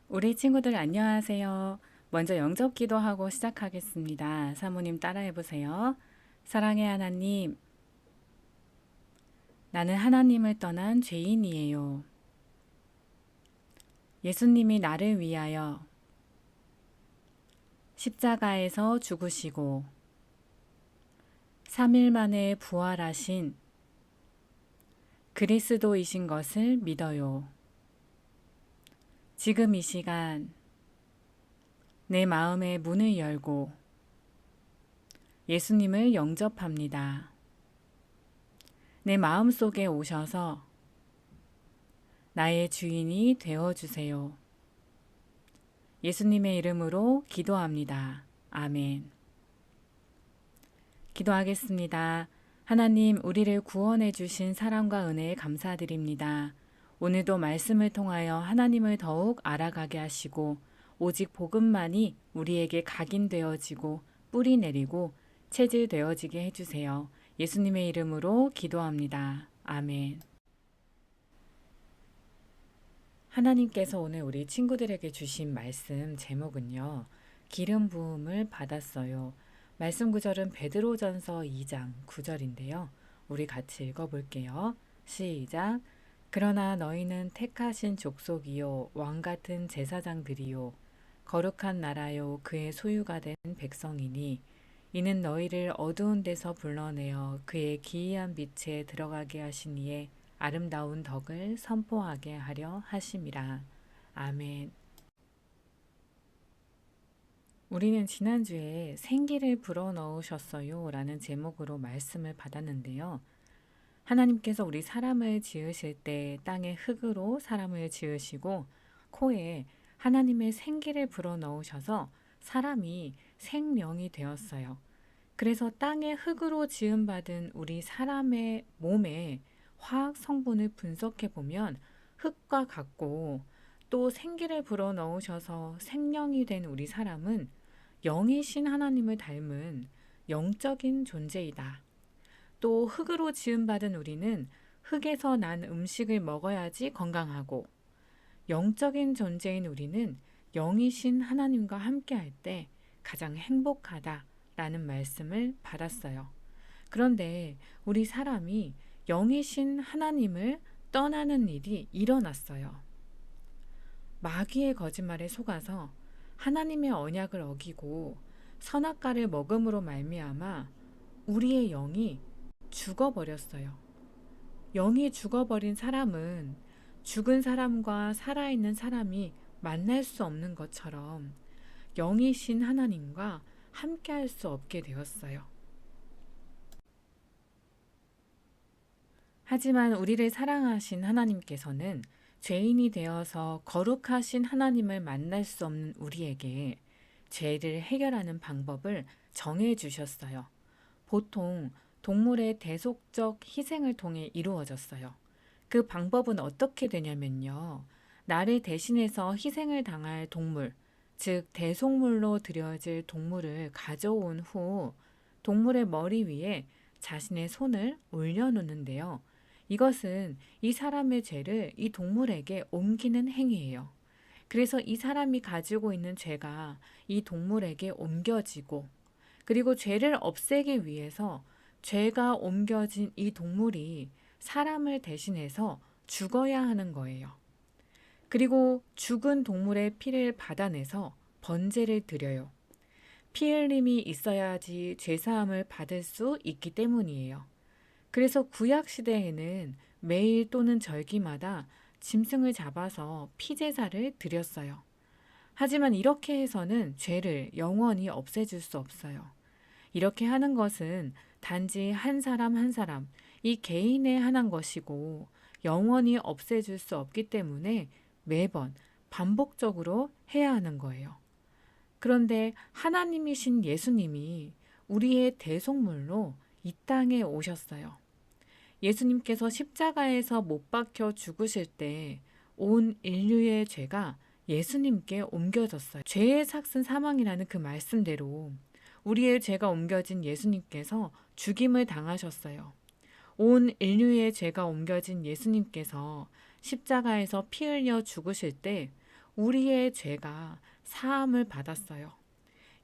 우리 친구들 안녕하세요. 먼저 영접 기도하고 시작하겠습니다. 사모님 따라해 보세요. 사랑의 하나님, 나는 하나님을 떠난 죄인이에요. 예수님이 나를 위하여 십자가에서 죽으시고 3일 만에 부활하신 그리스도이신 것을 믿어요. 지금 이 시간 내 마음의 문을 열고 예수님을 영접합니다. 내 마음 속에 오셔서 나의 주인이 되어주세요. 예수님의 이름으로 기도합니다. 아멘. 기도하겠습니다. 하나님, 우리를 구원해 주신 사랑과 은혜에 감사드립니다. 오늘도 말씀을 통하여 하나님을 더욱 알아가게 하시고 오직 복음만이 우리에게 각인되어지고 뿌리 내리고 체질되어지게 해주세요. 예수님의 이름으로 기도합니다. 아멘. 하나님께서 오늘 우리 친구들에게 주신 말씀 제목은요. 기름 부음을 받았어요. 말씀 구절은 베드로전서 2장 9절인데요. 우리 같이 읽어볼게요. 시작. 그러나 너희는 택하신 족속이요 왕 같은 제사장들이요 거룩한 나라요 그의 소유가 된 백성이니 이는 너희를 어두운 데서 불러내어 그의 기이한 빛에 들어가게 하신 이에 아름다운 덕을 선포하게 하려 하심이라. 아멘. 우리는 지난주에 생기를 불어넣으셨어요 라는 제목으로 말씀을 받았는데요. 하나님께서 우리 사람을 지으실 때 땅의 흙으로 사람을 지으시고 코에 하나님의 생기를 불어넣으셔서 사람이 생명이 되었어요. 그래서 땅의 흙으로 지음받은 우리 사람의 몸에 화학 성분을 분석해 보면 흙과 같고 또 생기를 불어넣으셔서 생명이 된 우리 사람은 영이신 하나님을 닮은 영적인 존재이다. 또 흙으로 지음받은 우리는 흙에서 난 음식을 먹어야지 건강하고 영적인 존재인 우리는 영이신 하나님과 함께할 때 가장 행복하다라는 말씀을 받았어요. 그런데 우리 사람이 영이신 하나님을 떠나는 일이 일어났어요. 마귀의 거짓말에 속아서 하나님의 언약을 어기고 선악과를 먹음으로 말미암아 우리의 영이 죽어버렸어요. 영이 죽어버린 사람은 죽은 사람과 살아있는 사람이 만날 수 없는 것처럼 영이신 하나님과 함께할 수 없게 되었어요. 하지만 우리를 사랑하신 하나님께서는 죄인이 되어서 거룩하신 하나님을 만날 수 없는 우리에게 죄를 해결하는 방법을 정해 주셨어요. 보통 동물의 대속적 희생을 통해 이루어졌어요. 그 방법은 어떻게 되냐면요. 나를 대신해서 희생을 당할 동물, 즉 대속물로 드려질 동물을 가져온 후 동물의 머리 위에 자신의 손을 올려놓는데요. 이것은 이 사람의 죄를 이 동물에게 옮기는 행위예요. 그래서 이 사람이 가지고 있는 죄가 이 동물에게 옮겨지고 그리고 죄를 없애기 위해서 죄가 옮겨진 이 동물이 사람을 대신해서 죽어야 하는 거예요. 그리고 죽은 동물의 피를 받아내서 번제를 드려요. 피 흘림이 있어야지 죄사함을 받을 수 있기 때문이에요. 그래서 구약 시대에는 매일 또는 절기마다 짐승을 잡아서 피제사를 드렸어요. 하지만 이렇게 해서는 죄를 영원히 없애줄 수 없어요. 이렇게 하는 것은 단지 한 사람 한 사람, 이 개인에 한한 것이고 영원히 없애줄 수 없기 때문에 매번 반복적으로 해야 하는 거예요. 그런데 하나님이신 예수님이 우리의 대속물로 이 땅에 오셨어요. 예수님께서 십자가에서 못 박혀 죽으실 때 온 인류의 죄가 예수님께 옮겨졌어요. 죄의 삭은 사망이라는 그 말씀대로 우리의 죄가 옮겨진 예수님께서 죽임을 당하셨어요. 온 인류의 죄가 옮겨진 예수님께서 십자가에서 피 흘려 죽으실 때 우리의 죄가 사함을 받았어요.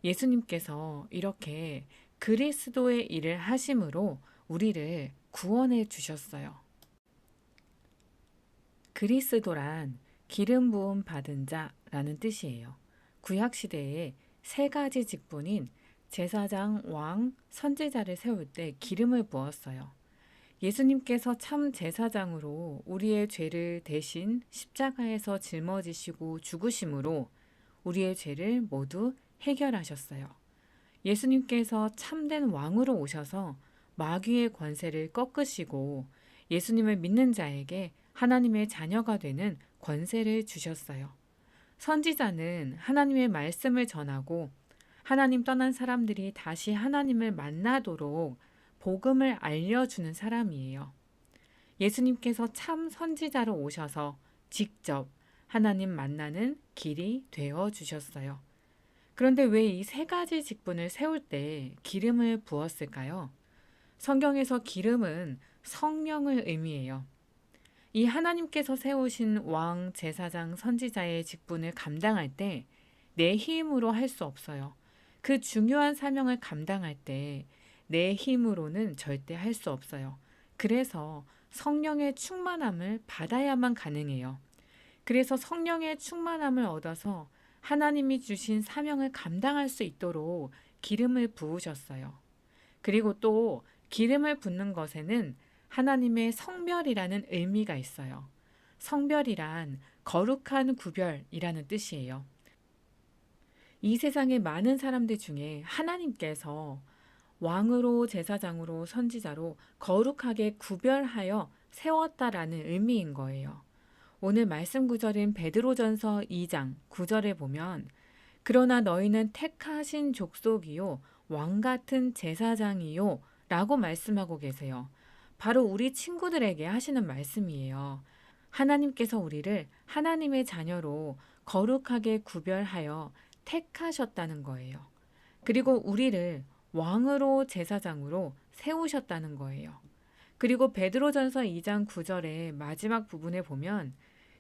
예수님께서 이렇게 그리스도의 일을 하심으로 우리를 구원해 주셨어요. 그리스도란 기름 부음 받은 자라는 뜻이에요. 구약 시대에 세 가지 직분인 제사장, 왕, 선지자를 세울 때 기름을 부었어요. 예수님께서 참 제사장으로 우리의 죄를 대신 십자가에서 짊어지시고 죽으심으로 우리의 죄를 모두 해결하셨어요. 예수님께서 참된 왕으로 오셔서 마귀의 권세를 꺾으시고 예수님을 믿는 자에게 하나님의 자녀가 되는 권세를 주셨어요. 선지자는 하나님의 말씀을 전하고 하나님 떠난 사람들이 다시 하나님을 만나도록 복음을 알려주는 사람이에요. 예수님께서 참 선지자로 오셔서 직접 하나님 만나는 길이 되어 주셨어요. 그런데 왜 이 세 가지 직분을 세울 때 기름을 부었을까요? 성경에서 기름은 성령을 의미해요. 이 하나님께서 세우신 왕, 제사장, 선지자의 직분을 감당할 때 내 힘으로 할 수 없어요. 그 중요한 사명을 감당할 때 내 힘으로는 절대 할 수 없어요. 그래서 성령의 충만함을 받아야만 가능해요. 그래서 성령의 충만함을 얻어서 하나님이 주신 사명을 감당할 수 있도록 기름을 부으셨어요. 그리고 또 기름을 붓는 것에는 하나님의 성별이라는 의미가 있어요. 성별이란 거룩한 구별이라는 뜻이에요. 이 세상의 많은 사람들 중에 하나님께서 왕으로 제사장으로 선지자로 거룩하게 구별하여 세웠다라는 의미인 거예요. 오늘 말씀 구절인 베드로전서 2장 9절에 보면 그러나 너희는 택하신 족속이요 왕 같은 제사장이요 라고 말씀하고 계세요. 바로 우리 친구들에게 하시는 말씀이에요. 하나님께서 우리를 하나님의 자녀로 거룩하게 구별하여 택하셨다는 거예요. 그리고 우리를 왕으로 제사장으로 세우셨다는 거예요. 그리고 베드로전서 2장 9절의 마지막 부분에 보면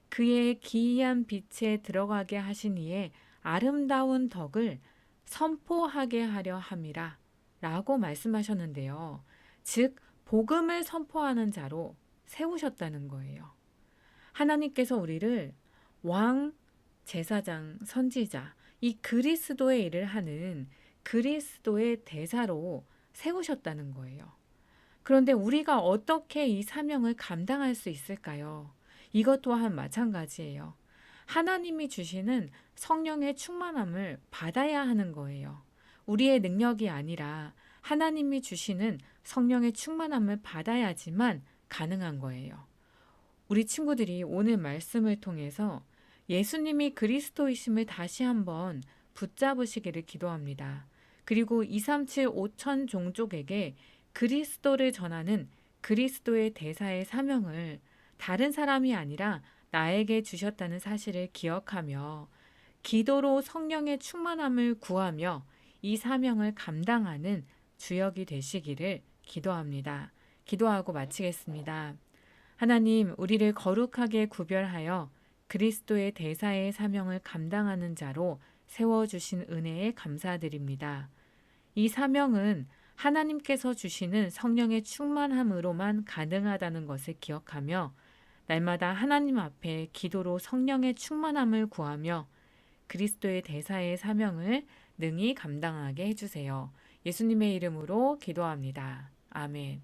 그의 기이한 빛에 들어가게 하신 이의 아름다운 덕을 선포하게 하려 함이라 라고 말씀하셨는데요. 즉 복음을 선포하는 자로 세우셨다는 거예요. 하나님께서 우리를 왕, 제사장, 선지자, 이 그리스도의 일을 하는 그리스도의 대사로 세우셨다는 거예요. 그런데 우리가 어떻게 이 사명을 감당할 수 있을까요? 이것 또한 마찬가지예요. 하나님이 주시는 성령의 충만함을 받아야 하는 거예요. 우리의 능력이 아니라 하나님이 주시는 성령의 충만함을 받아야지만 가능한 거예요. 우리 친구들이 오늘 말씀을 통해서 예수님이 그리스도이심을 다시 한번 붙잡으시기를 기도합니다. 그리고 237 5천 종족에게 그리스도를 전하는 그리스도의 대사의 사명을 다른 사람이 아니라 나에게 주셨다는 사실을 기억하며 기도로 성령의 충만함을 구하며 이 사명을 감당하는 주역이 되시기를 기도합니다. 기도하고 마치겠습니다. 하나님, 우리를 거룩하게 구별하여 그리스도의 대사의 사명을 감당하는 자로 세워주신 은혜에 감사드립니다. 이 사명은 하나님께서 주시는 성령의 충만함으로만 가능하다는 것을 기억하며 날마다 하나님 앞에 기도로 성령의 충만함을 구하며 그리스도의 대사의 사명을 능히 감당하게 해주세요. 예수님의 이름으로 기도합니다. 아멘.